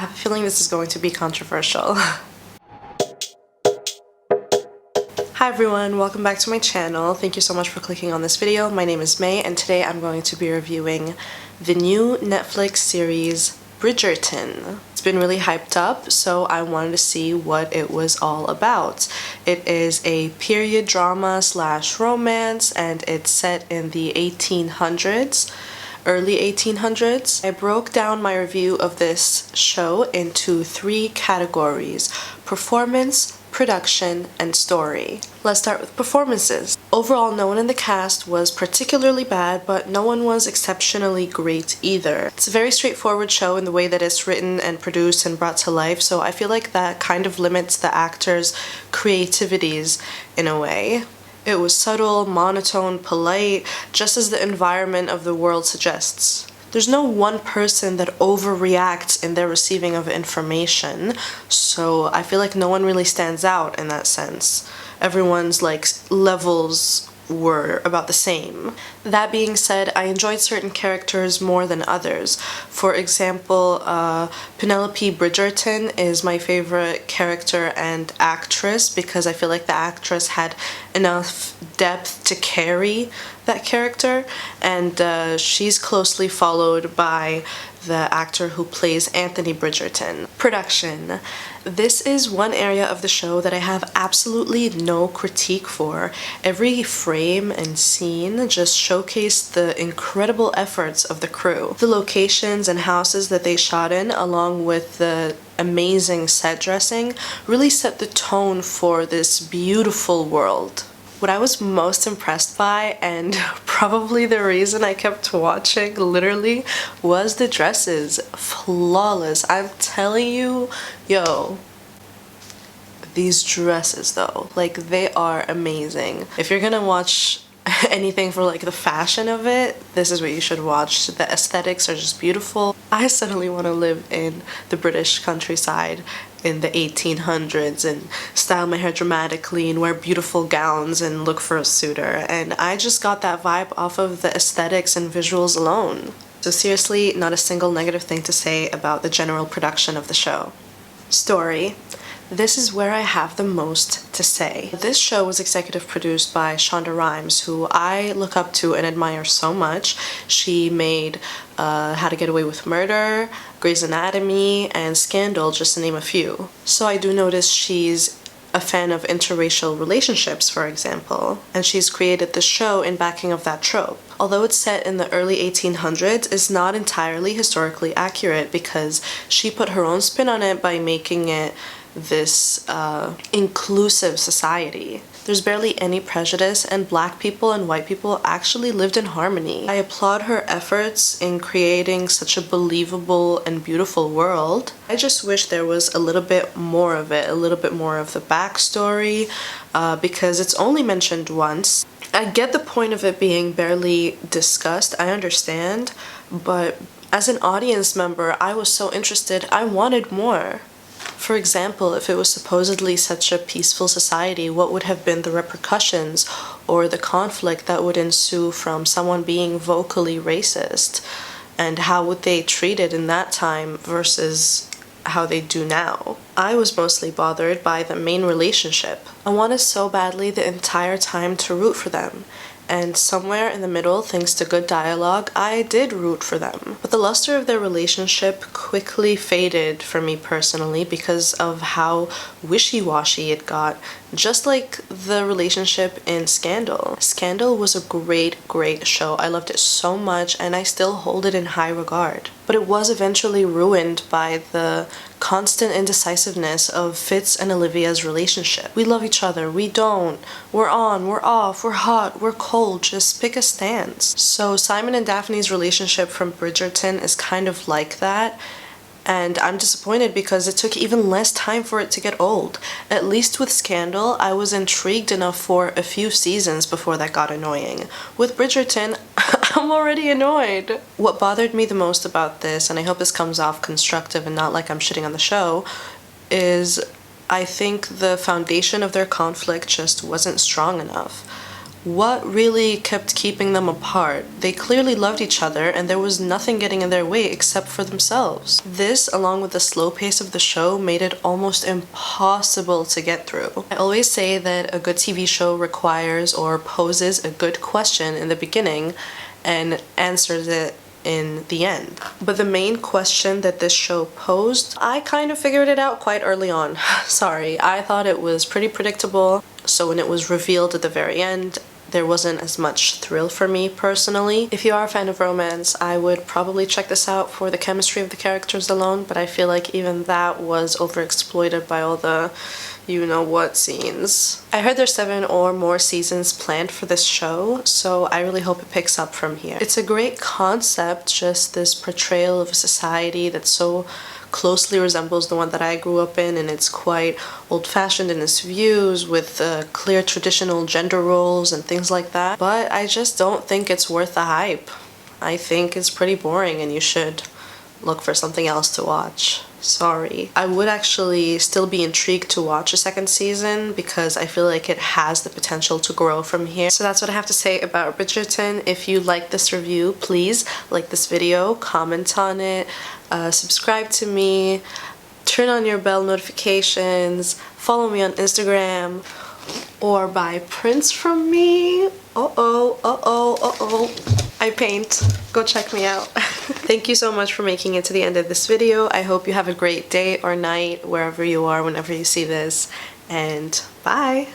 have a feeling this is going to be controversial. Hi everyone, welcome back to my channel. Thank you so much for clicking on this video. My name is May and today I'm going to be reviewing the new Netflix series Bridgerton. It's been really hyped up, so I wanted to see what it was all about. It is a period drama / romance and it's set in the 1800s. Early 1800s. I broke down my review of this show into 3 categories: performance, production, and story. Let's start with performances. Overall, no one in the cast was particularly bad, but no one was exceptionally great either. It's a very straightforward show in the way that it's written and produced and brought to life, so I feel like that kind of limits the actors' creativities in a way. It was subtle, monotone, polite, just as the environment of the world suggests. There's no one person that overreacts in their receiving of information, so I feel like no one really stands out in that sense. Everyone's levels were about the same. That being said, I enjoyed certain characters more than others. For example, Penelope Bridgerton is my favorite character and actress because I feel like the actress had enough depth to carry that character, and she's closely followed by the actor who plays Anthony Bridgerton. Production. This is one area of the show that I have absolutely no critique for. Every frame and scene just showcased the incredible efforts of the crew. The locations and houses that they shot in, along with the amazing set dressing, really set the tone for this beautiful world. What I was most impressed by, and probably the reason I kept watching literally, was the dresses. Flawless. I'm telling you, yo, these dresses though, they are amazing. If you're gonna watch anything for the fashion of it, this is what you should watch. The aesthetics are just beautiful. I suddenly want to live in the British countryside in the 1800s and style my hair dramatically and wear beautiful gowns and look for a suitor, and I just got that vibe off of the aesthetics and visuals alone. So seriously, not a single negative thing to say about the general production of the show. Story. This is where I have the most to say. This show was executive produced by Shonda Rhimes, who I look up to and admire so much. She made How to Get Away with Murder, Grey's Anatomy, and Scandal, just to name a few. So I do notice she's a fan of interracial relationships, for example, and she's created the show in backing of that trope. Although it's set in the early 1800s, it's not entirely historically accurate because she put her own spin on it by making it this inclusive society. There's barely any prejudice, and black people and white people actually lived in harmony. I applaud her efforts in creating such a believable and beautiful world. I just wish there was a little bit more of it, a little bit more of the backstory, because it's only mentioned once. I get the point of it being barely discussed, I understand, but as an audience member, I was so interested, I wanted more. For example, if it was supposedly such a peaceful society, what would have been the repercussions or the conflict that would ensue from someone being vocally racist? And how would they treat it in that time versus how they do now? I was mostly bothered by the main relationship. I wanted so badly the entire time to root for them. And somewhere in the middle, thanks to good dialogue, I did root for them. But the luster of their relationship quickly faded for me personally because of how wishy-washy it got, just like the relationship in Scandal. Scandal was a great show. I loved it so much and I still hold it in high regard. But it was eventually ruined by the constant indecisiveness of Fitz and Olivia's relationship. We love each other, we don't, we're on, we're off, we're hot, we're cold, just pick a stance. So Simon and Daphne's relationship from Bridgerton is kind of like that, and I'm disappointed because it took even less time for it to get old. At least with Scandal, I was intrigued enough for a few seasons before that got annoying. With Bridgerton, I'm already annoyed. What bothered me the most about this, and I hope this comes off constructive and not like I'm shitting on the show, is I think the foundation of their conflict just wasn't strong enough. What really kept keeping them apart? They clearly loved each other and there was nothing getting in their way except for themselves. This, along with the slow pace of the show, made it almost impossible to get through. I always say that a good TV show requires or poses a good question in the beginning and answers it in the end. But the main question that this show posed, I kind of figured it out quite early on. Sorry, I thought it was pretty predictable, so when it was revealed at the very end, there wasn't as much thrill for me personally. If you are a fan of romance, I would probably check this out for the chemistry of the characters alone, but I feel like even that was overexploited by all the you-know-what scenes. I heard there's 7 or more seasons planned for this show, so I really hope it picks up from here. It's a great concept, just this portrayal of a society that so closely resembles the one that I grew up in, and it's quite old-fashioned in its views with clear traditional gender roles and things like that. But I just don't think it's worth the hype. I think it's pretty boring and you should look for something else to watch. Sorry. I would actually still be intrigued to watch a second season because I feel like it has the potential to grow from here. So that's what I have to say about Bridgerton. If you like this review, please like this video, comment on it, subscribe to me, turn on your bell notifications, follow me on Instagram, or buy prints from me. I paint. Go check me out. Thank you so much for making it to the end of this video. I hope you have a great day or night wherever you are whenever you see this, and bye!